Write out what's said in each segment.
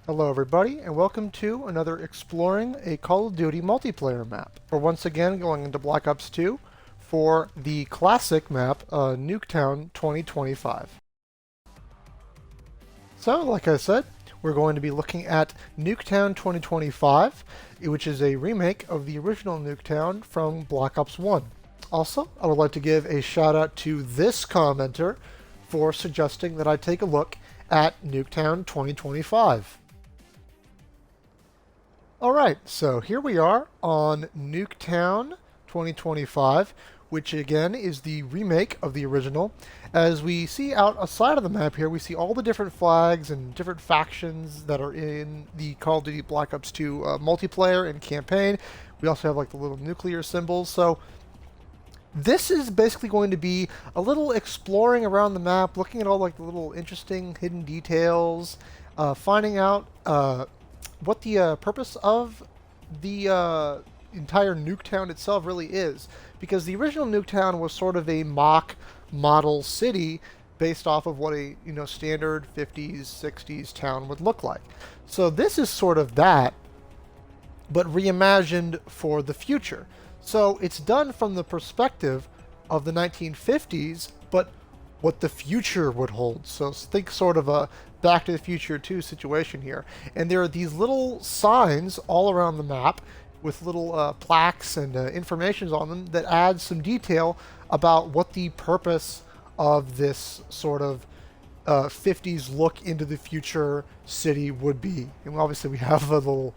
Hello everybody, and welcome to another Exploring a Call of Duty multiplayer map. We're once again going into Black Ops 2 for the classic map, Nuketown 2025. So, like I said, we're going to be looking at Nuketown 2025, which is a remake of the original Nuketown from Black Ops 1. Also, I would like to give a shout out to this commenter for suggesting that I take a look at Nuketown 2025. Alright, so here we are on Nuketown 2025, which again is the remake of the original. As we see outside of the map here, we see all the different flags and different factions that are in the Call of Duty Black Ops 2 multiplayer and campaign. We also have like the little nuclear symbols. So this is basically going to be a little exploring around the map, looking at all like the little interesting hidden details, finding out what the purpose of the entire Nuketown itself really is. Because the original Nuketown was sort of a mock model city based off of what a standard 50s, 60s town would look like. So this is sort of that, but reimagined for the future. So it's done from the perspective of the 1950s, but what the future would hold. So think sort of a Back to the Future 2 situation here. And there are these little signs all around the map with little plaques and informations on them that add some detail about what the purpose of this sort of 50s look into the future city would be. And obviously we have a little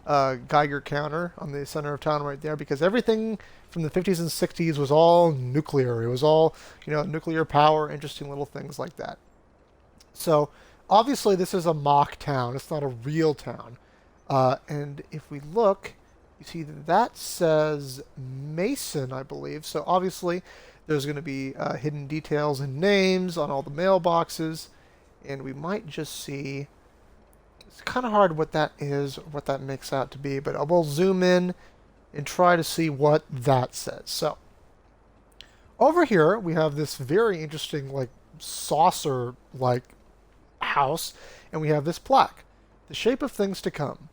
Geiger counter on the center of town right there, because everything from the 50s and 60s was all nuclear. It was all, nuclear power, interesting little things like that. So obviously this is a mock town. It's not a real town. And if we look, you see that says Mason, I believe. So obviously there's going to be hidden details and names on all the mailboxes. And we might just see, it's kind of hard what that is, what that makes out to be, but I will zoom in and try to see what that says. So over here we have this very interesting like saucer like house, and we have this plaque: the shape of things to come.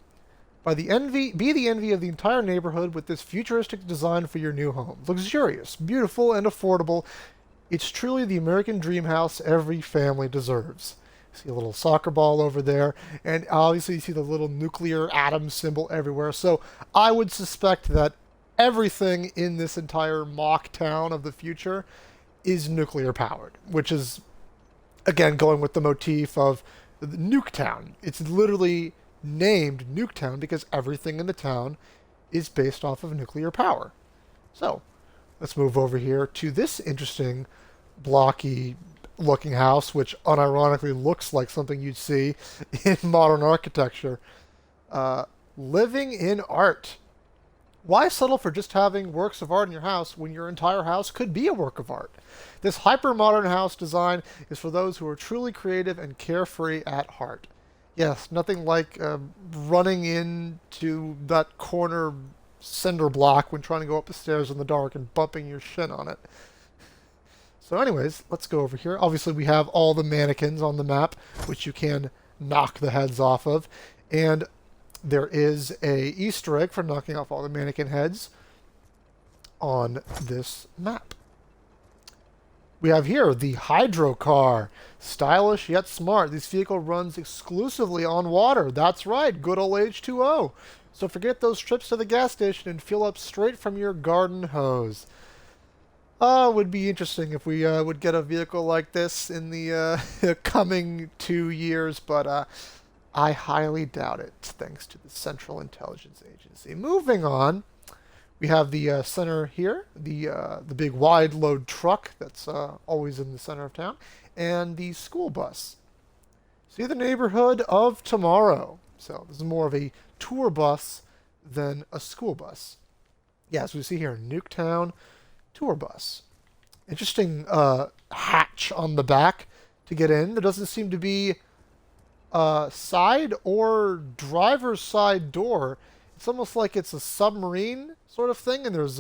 Be the envy of the entire neighborhood with this futuristic design for your new home. Luxurious, beautiful, and affordable. It's truly the American dream house every family deserves. See a little soccer ball over there, and obviously you see the little nuclear atom symbol everywhere. So I would suspect that everything in this entire mock town of the future is nuclear powered, which is, again, going with the motif of the Nuketown. It's literally named Nuketown because everything in the town is based off of nuclear power. So let's move over here to this interesting blocky looking house, which unironically looks like something you'd see in modern architecture. Living in art. Why settle for just having works of art in your house when your entire house could be a work of art? This hyper-modern house design is for those who are truly creative and carefree at heart. Yes, nothing like running into that corner cinder block when trying to go up the stairs in the dark and bumping your shin on it. So anyways, let's go over here. Obviously we have all the mannequins on the map, which you can knock the heads off of. And there is a Easter egg for knocking off all the mannequin heads on this map. We have here the Hydro Car. Stylish yet smart. This vehicle runs exclusively on water. That's right, good old H2O. So forget those trips to the gas station and fill up straight from your garden hose. It would be interesting if we would get a vehicle like this in the coming 2 years, but I highly doubt it, thanks to the Central Intelligence Agency. Moving on, we have the center here, the big wide load truck that's always in the center of town, and the school bus. See the neighborhood of tomorrow. So this is more of a tour bus than a school bus. Yeah, as we see here, Nuketown tour bus. Interesting hatch on the back to get in. There doesn't seem to be a side or driver's side door. It's almost like it's a submarine sort of thing, and there's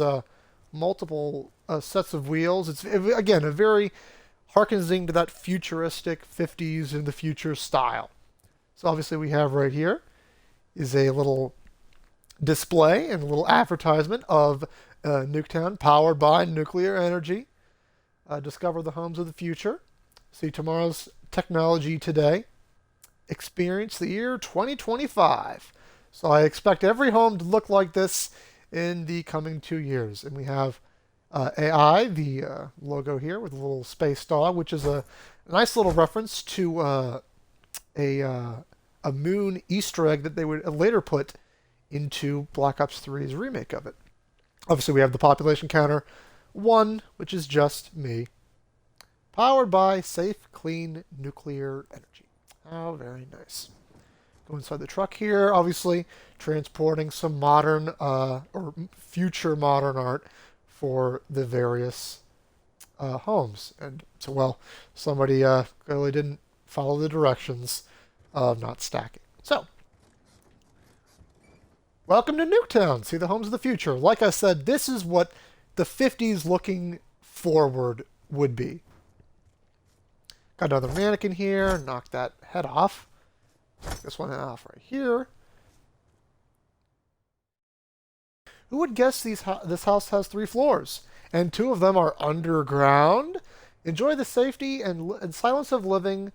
multiple sets of wheels. It's, again, a very harkening to that futuristic 50s in the future style. So obviously we have right here is a little display and a little advertisement of Nuketown powered by nuclear energy. Discover the homes of the future. See tomorrow's technology today. Experience the year 2025. So I expect every home to look like this in the coming 2 years. And we have AI, the logo here with a little space dog, which is a nice little reference to a moon Easter egg that they would later put into Black Ops 3's remake of it. Obviously, we have the population counter 1, which is just me. Powered by safe, clean nuclear energy. Oh, very nice. Go inside the truck here, obviously transporting some modern or future modern art for the various homes. And so, well, somebody clearly didn't follow the directions of not stacking. So, welcome to Nuketown. See the homes of the future. Like I said, this is what the 50s looking forward would be. Got another mannequin here. Knock that head off. Knock this one off right here. Who would guess this house has 3 floors? And 2 of them are underground. Enjoy the safety and silence of living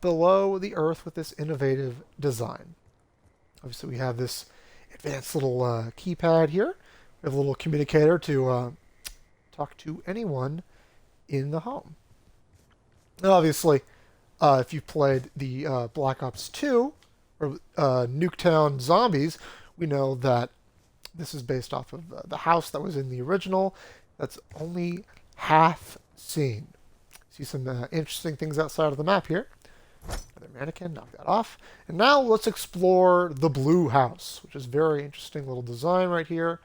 below the earth with this innovative design. Obviously, we have this advanced little keypad here. We have a little communicator to talk to anyone in the home. And obviously, if you've played the Black Ops 2 or Nuketown Zombies, we know that this is based off of the house that was in the original. That's only half seen. See some interesting things outside of the map here. Another mannequin, knock that off. And now let's explore the blue house, which is very interesting little design right here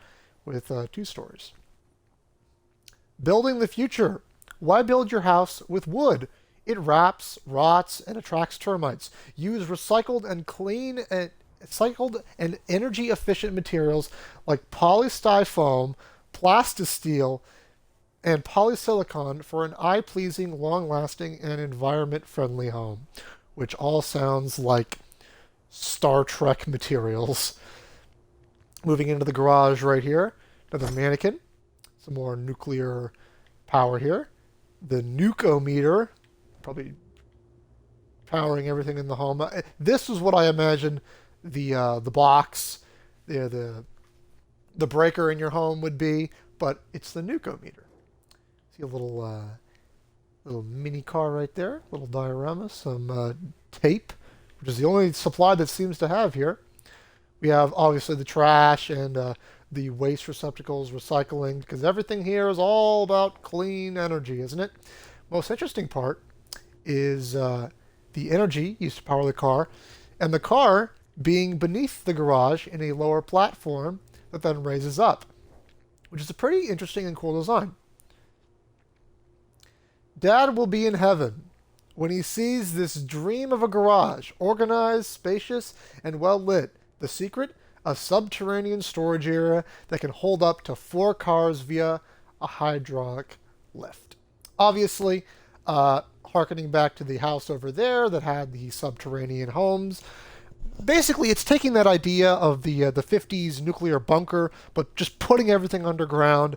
with 2 stories. Building the future. Why build your house with wood? It wraps, rots, and attracts termites. Use recycled and energy-efficient materials like polystyrofoam, plastisteel, and polysilicon for an eye-pleasing, long-lasting, and environment-friendly home, which all sounds like Star Trek materials. Moving into the garage right here, another mannequin, some more nuclear power here. The nuke-o-meter, probably powering everything in the home. This is what I imagine the box, the breaker in your home would be, but it's the nuke-o-meter. See a little mini car right there, little diorama, some tape, which is the only supply that seems to have here. We have obviously the trash and the waste receptacles, recycling, because everything here is all about clean energy, isn't it? Most interesting part is the energy used to power the car, and the car being beneath the garage in a lower platform that then raises up, which is a pretty interesting and cool design. Dad will be in heaven when he sees this dream of a garage, organized, spacious, and well lit. The secret? A subterranean storage area that can hold up to 4 cars via a hydraulic lift. Obviously, harkening back to the house over there that had the subterranean homes. Basically, it's taking that idea of the 50s nuclear bunker, but just putting everything underground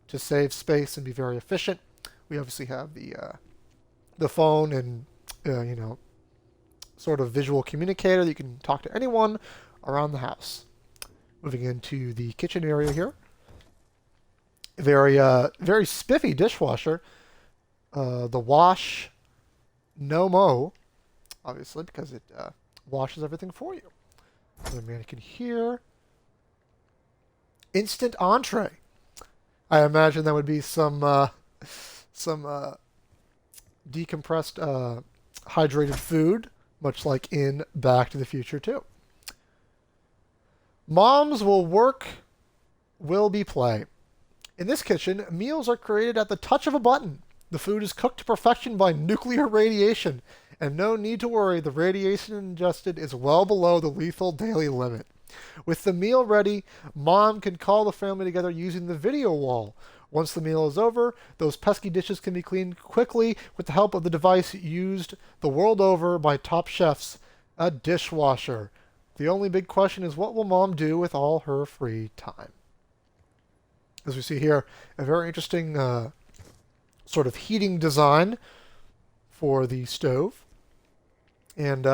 to save space and be very efficient. We obviously have the phone and sort of visual communicator that you can talk to anyone around the house. Moving into the kitchen area here. Very spiffy dishwasher. The wash no mo, obviously, because it washes everything for you. Another mannequin here. Instant entree. I imagine that would be some decompressed, hydrated food, much like in Back to the Future 2. Moms will be play. In this kitchen, meals are created at the touch of a button. The food is cooked to perfection by nuclear radiation, and no need to worry, the radiation ingested is well below the lethal daily limit. With the meal ready, Mom can call the family together using the video wall. Once the meal is over, those pesky dishes can be cleaned quickly with the help of the device used the world over by top chefs A dishwasher. The only big question is, what will Mom do with all her free time? As we see here, a very interesting sort of heating design for the stove. And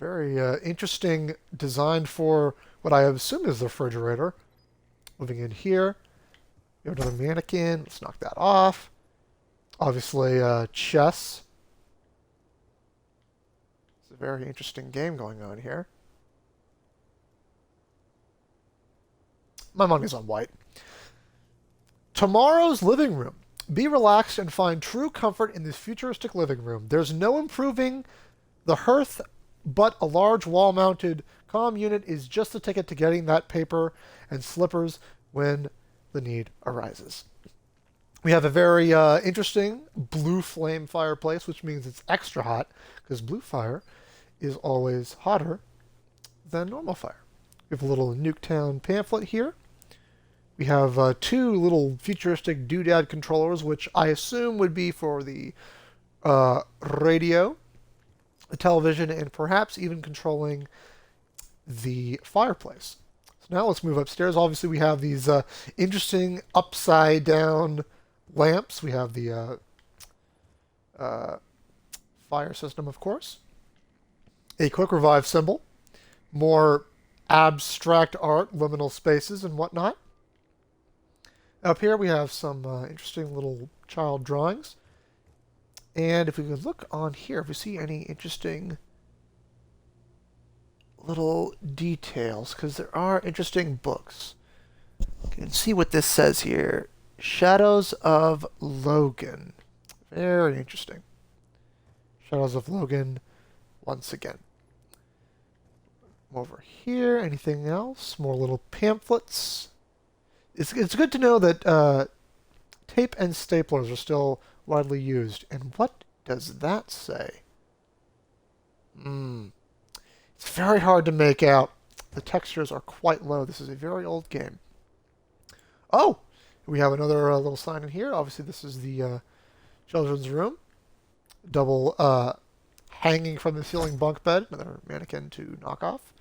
very interesting design for what I assume is the refrigerator. Moving in here, we have another mannequin. Let's knock that off. Obviously, chess. It's a very interesting game going on here. My money's on white. Tomorrow's living room. Be relaxed and find true comfort in this futuristic living room. There's no improving the hearth, but a large wall-mounted comm unit is just the ticket to getting that paper and slippers when the need arises. We have a very interesting blue flame fireplace, which means it's extra hot, because blue fire is always hotter than normal fire. We have a little Nuketown pamphlet here. We have two little futuristic doodad controllers, which I assume would be for the radio, the television, and perhaps even controlling the fireplace. So now let's move upstairs. Obviously, we have these interesting upside-down lamps. We have the fire system, of course. A quick revive symbol. More abstract art, liminal spaces, and whatnot. Up here we have some interesting little child drawings. And if we could look on here, if we see any interesting little details, because there are interesting books. You can see what this says here. Shadows of Logan. Very interesting. Shadows of Logan once again. Over here, anything else? More little pamphlets. It's good to know that tape and staplers are still widely used. And what does that say? It's very hard to make out. The textures are quite low. This is a very old game. Oh! We have another little sign in here. Obviously, this is the children's room. Double hanging from the ceiling bunk bed. Another mannequin to knock off.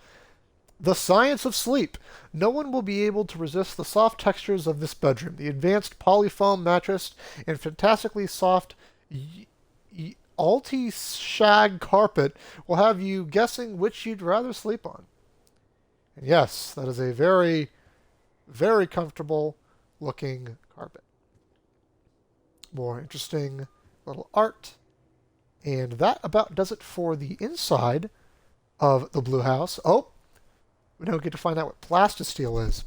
The science of sleep. No one will be able to resist the soft textures of this bedroom. The advanced polyfoam mattress and fantastically soft alti-shag carpet will have you guessing which you'd rather sleep on. And yes, that is a very, very comfortable looking carpet. More interesting little art. And that about does it for the inside of the Blue House. Oh! We now get to find out what plastisteel is.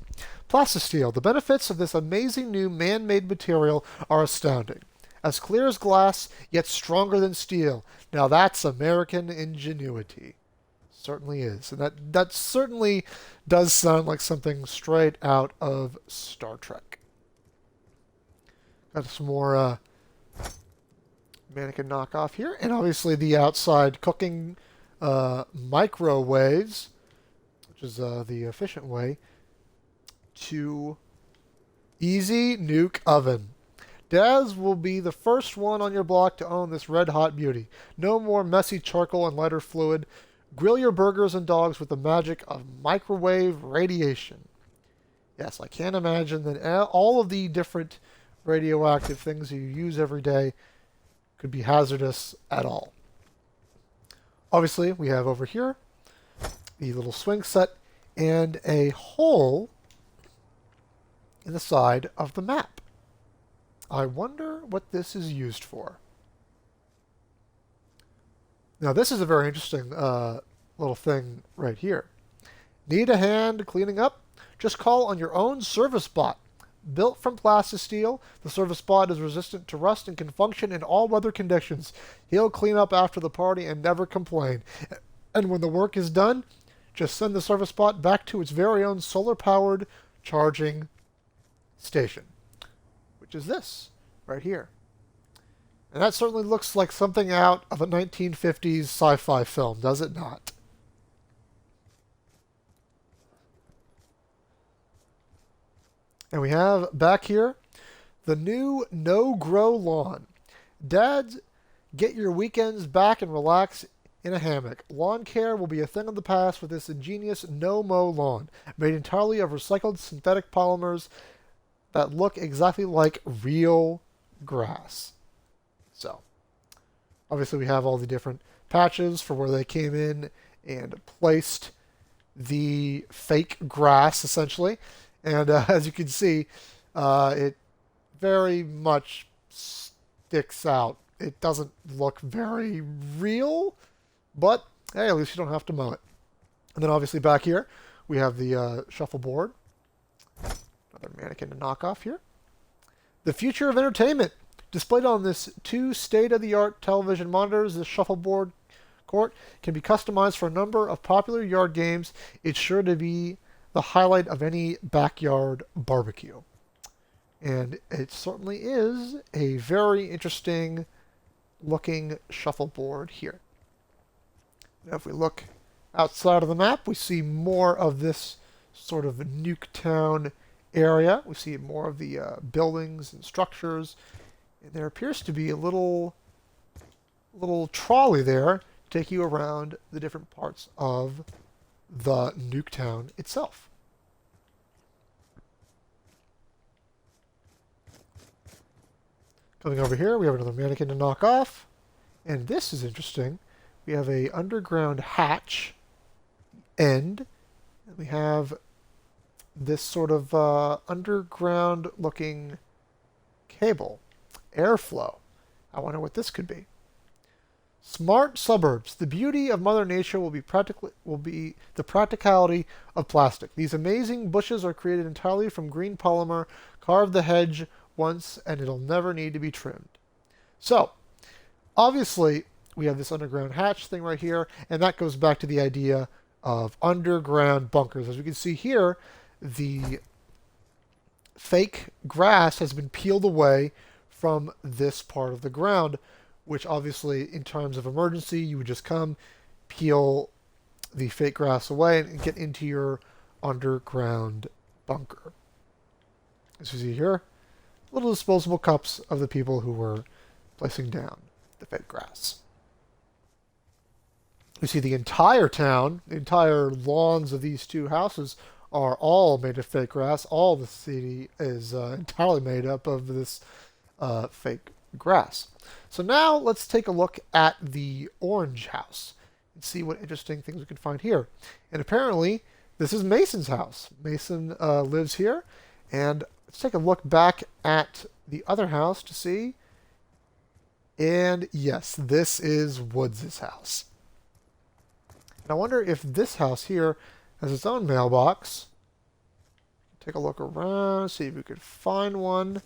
Plastisteel. The benefits of this amazing new man-made material are astounding. As clear as glass, yet stronger than steel. Now that's American ingenuity. Certainly is. And that certainly does sound like something straight out of Star Trek. Got some more mannequin knockoff here. And obviously the outside cooking microwaves, which is the efficient way, to Easy Nuke Oven. Daz will be the first one on your block to own this red-hot beauty. No more messy charcoal and lighter fluid. Grill your burgers and dogs with the magic of microwave radiation. Yes, I can't imagine that all of the different radioactive things you use every day could be hazardous at all. Obviously, we have over here the little swing set and a hole in the side of the map. I wonder what this is used for. Now, this is a very interesting little thing right here. Need a hand cleaning up? Just call on your own service bot. Built from plastisteel, the service bot is resistant to rust and can function in all weather conditions. He'll clean up after the party and never complain. And when the work is done, just send the service bot back to its very own solar-powered charging station, which is this right here. And that certainly looks like something out of a 1950s sci-fi film, does it not? And we have back here the new No Grow Lawn. Dads, get your weekends back and relax in a hammock. Lawn care will be a thing of the past with this ingenious no-mow lawn, made entirely of recycled synthetic polymers that look exactly like real grass. So, obviously we have all the different patches for where they came in and placed the fake grass, essentially. And as you can see, it very much sticks out. It doesn't look very real, but hey, at least you don't have to mow it. And then obviously back here, we have the shuffleboard. Another mannequin to knock off here. The future of entertainment. Displayed on this 2 state-of-the-art television monitors, this shuffleboard court can be customized for a number of popular yard games. It's sure to be the highlight of any backyard barbecue. And it certainly is a very interesting looking shuffleboard here. Now if we look outside of the map, we see more of this sort of Nuketown area. We see more of the buildings and structures. And there appears to be a little trolley there to take you around the different parts of the Nuketown itself. Coming over here, we have another mannequin to knock off. And this is interesting. We have a underground hatch end. And we have this sort of underground looking cable. Airflow. I wonder what this could be. Smart suburbs. The beauty of Mother Nature will be the practicality of plastic. These amazing bushes are created entirely from green polymer. Carve the hedge once and it'll never need to be trimmed. So, obviously, we have this underground hatch thing right here, and that goes back to the idea of underground bunkers. As we can see here, the fake grass has been peeled away from this part of the ground, which obviously in times of emergency you would just come, peel the fake grass away and get into your underground bunker. As you see here, little disposable cups of the people who were placing down the fake grass. We see the entire town, the entire lawns of these 2 houses are all made of fake grass. All the city is entirely made up of this fake grass. So now let's take a look at the orange house and see what interesting things we can find here. And apparently this is Mason's house. Mason lives here. And let's take a look back at the other house to see. And yes, this is Woods' house. And I wonder if this house here has its own mailbox. Take a look around, see if we could find one.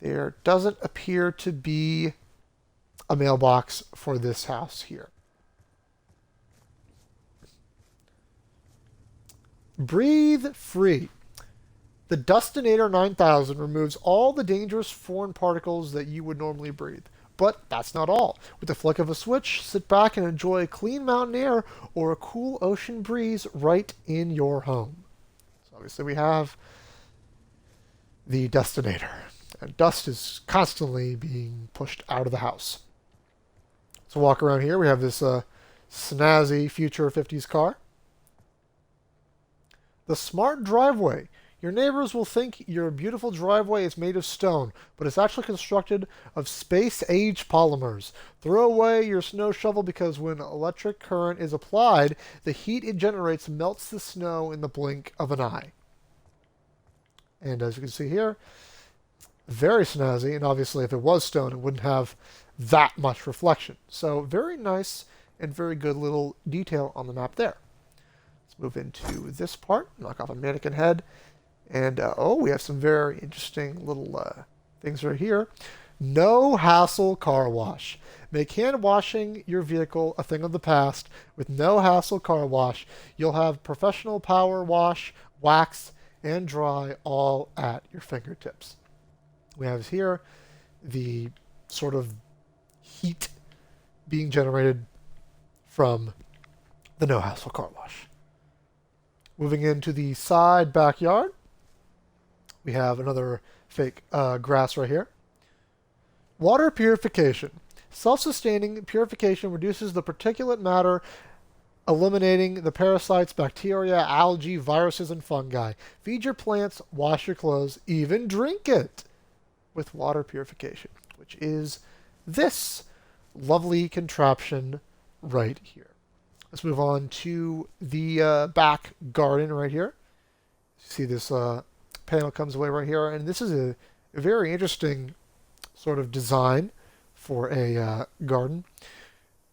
There doesn't appear to be a mailbox for this house here. Breathe free. The Dustinator 9000 removes all the dangerous foreign particles that you would normally breathe. But that's not all. With the flick of a switch, sit back and enjoy clean mountain air or a cool ocean breeze right in your home. So obviously we have the Dustinator. And dust is constantly being pushed out of the house. So walk around here. We have this snazzy future 50s car. The smart driveway. Your neighbors will think your beautiful driveway is made of stone, but it's actually constructed of space-age polymers. Throw away your snow shovel because when electric current is applied, the heat it generates melts the snow in the blink of an eye. And as you can see here, very snazzy, and obviously if it was stone, it wouldn't have that much reflection. So very nice and very good little detail on the map there. Let's move into this part, knock off a mannequin head. And, oh, we have some very interesting little things right here. No hassle car wash. Make hand washing your vehicle a thing of the past with no hassle car wash. You'll have professional power wash, wax, and dry all at your fingertips. We have here the sort of heat being generated from the no hassle car wash. Moving into the side backyard, we have another fake grass right here. Water purification. Self-sustaining purification reduces the particulate matter, eliminating the parasites, bacteria, algae, viruses, and fungi. Feed your plants, wash your clothes, even drink it with water purification, which is this lovely contraption right here. Let's move on to the back garden right here. See this panel comes away right here, and this is a very interesting sort of design for a garden.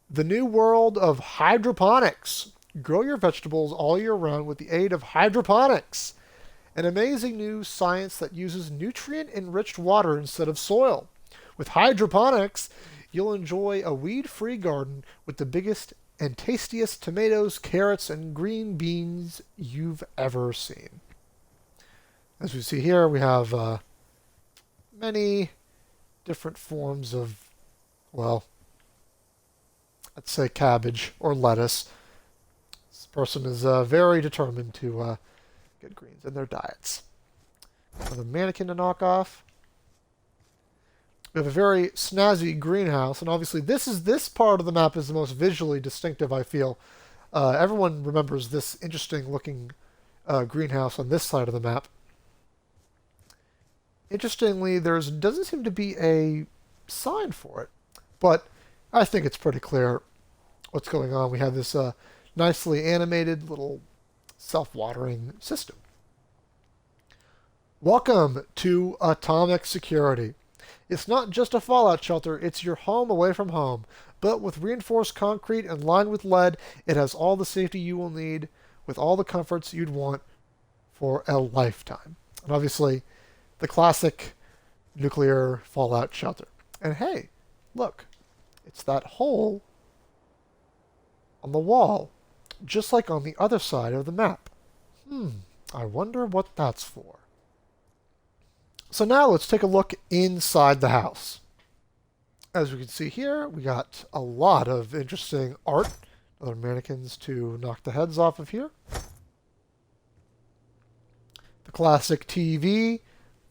The new world of hydroponics. Grow your vegetables all year round with the aid of hydroponics, an amazing new science that uses nutrient-enriched water instead of soil. With hydroponics, you'll enjoy a weed-free garden with the biggest and tastiest tomatoes, carrots, and green beans you've ever seen. As we see here, we have many different forms of, well, let's say cabbage or lettuce. This person is very determined to get greens in their diets. Another mannequin to knock off. We have a very snazzy greenhouse, and obviously this part of the map is the most visually distinctive, I feel. Everyone remembers this interesting looking greenhouse on this side of the map. Interestingly, there doesn't seem to be a sign for it, but I think it's pretty clear what's going on. We have this nicely animated little self-watering system. Welcome to Atomic Security. It's not just a fallout shelter, it's your home away from home. Built with reinforced concrete and lined with lead, it has all the safety you will need with all the comforts you'd want for a lifetime. And obviously, the classic nuclear fallout shelter. And hey, look, it's that hole on the wall, just like on the other side of the map. I wonder what that's for. So now let's take a look inside the house. As we can see here, we got a lot of interesting art. Other mannequins to knock the heads off of here. The classic TV,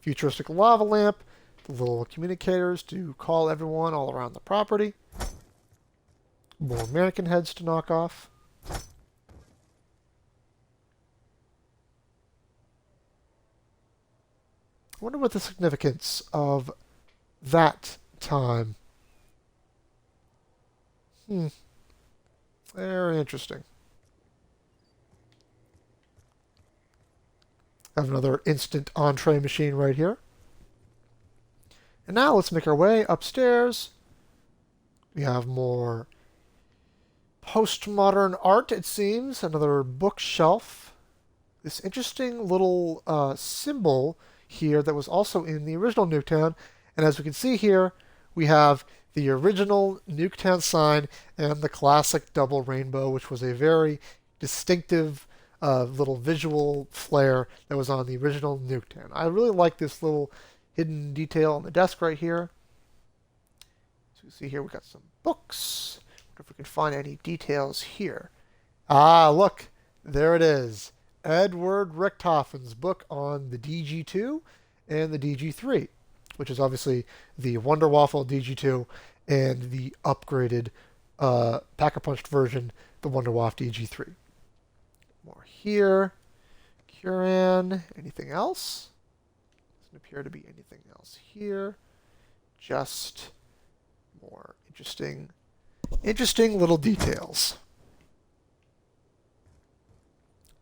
futuristic lava lamp, the little communicators to call everyone all around the property. More mannequin heads to knock off. I wonder what the significance of that time. Very interesting. Have another instant entree machine right here. And now let's make our way upstairs. We have more postmodern art, it seems. Another bookshelf. This interesting little symbol here that was also in the original Nuketown. And as we can see here, we have the original Nuketown sign and the classic double rainbow, which was a very distinctive little visual flair that was on the original Nuketown. I really like this little hidden detail on the desk right here. So you see here we got some books. Wonder if we can find any details here. Ah, look, there it is. Edward Richthofen's book on the DG2 and the DG3, which is obviously the Wonder Waffle DG2 and the upgraded pack-a-punched version, the Wonder Waffle DG3. More here. Curran. Anything else? Doesn't appear to be anything else here. Just more interesting little details.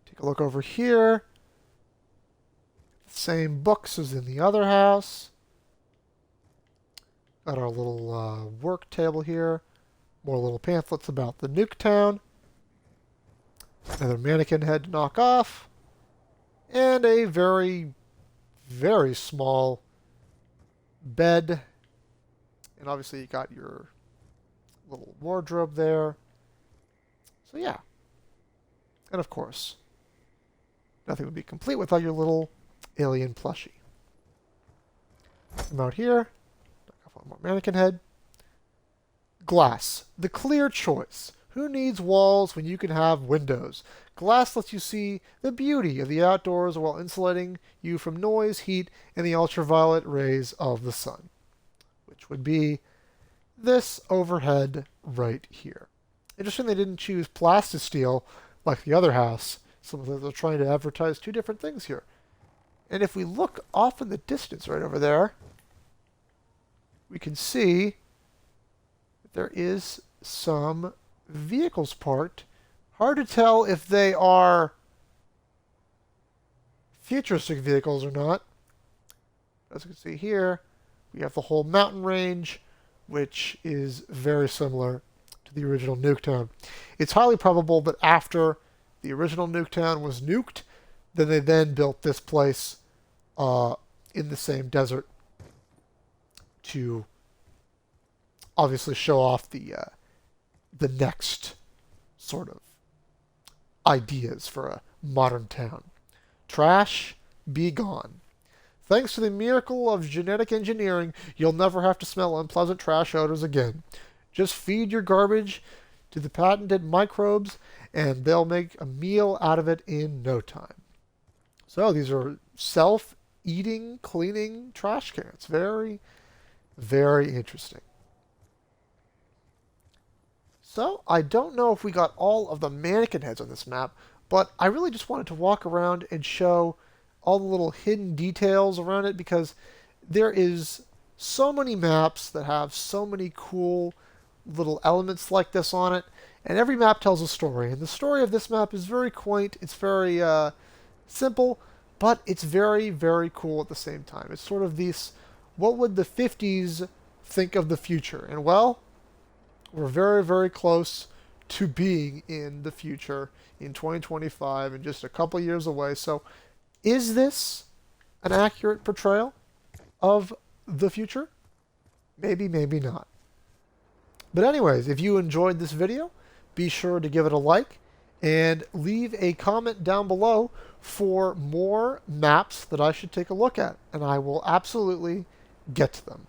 Take a look over here. Same books as in the other house. Got our little work table here. More little pamphlets about the Nuketown. Another mannequin head to knock off. And a very, very small bed. And obviously you got your little wardrobe there. So yeah. And of course, nothing would be complete without your little alien plushie. Come out here. Knock off one more mannequin head. Glass. The clear choice. Who needs walls when you can have windows? Glass lets you see the beauty of the outdoors while insulating you from noise, heat, and the ultraviolet rays of the sun. Which would be this overhead right here. Interesting they didn't choose plasticsteel like the other house. So they're trying to advertise two different things here. And if we look off in the distance right over there, we can see that there is some vehicles parked. Hard to tell if they are futuristic vehicles or not. As you can see here, we have the whole mountain range, which is very similar to the original Nuketown. It's highly probable that after the original Nuketown was nuked, then they then built this place in the same desert to obviously show off the next sort of ideas for a modern town. Trash, be gone. Thanks to the miracle of genetic engineering, you'll never have to smell unpleasant trash odors again. Just feed your garbage to the patented microbes, and they'll make a meal out of it in no time. So these are self-eating, cleaning trash cans. Very, very interesting. So I don't know if we got all of the mannequin heads on this map, but I really just wanted to walk around and show all the little hidden details around it, because there is so many maps that have so many cool little elements like this on it, and every map tells a story, and the story of this map is very quaint. It's very simple, but it's very, very cool at the same time. It's sort of this, what would the 50s think of the future? And well, we're very, very close to being in the future in 2025 and just a couple years away. So is this an accurate portrayal of the future? Maybe, maybe not. But anyways, if you enjoyed this video, be sure to give it a like and leave a comment down below for more maps that I should take a look at, and I will absolutely get to them.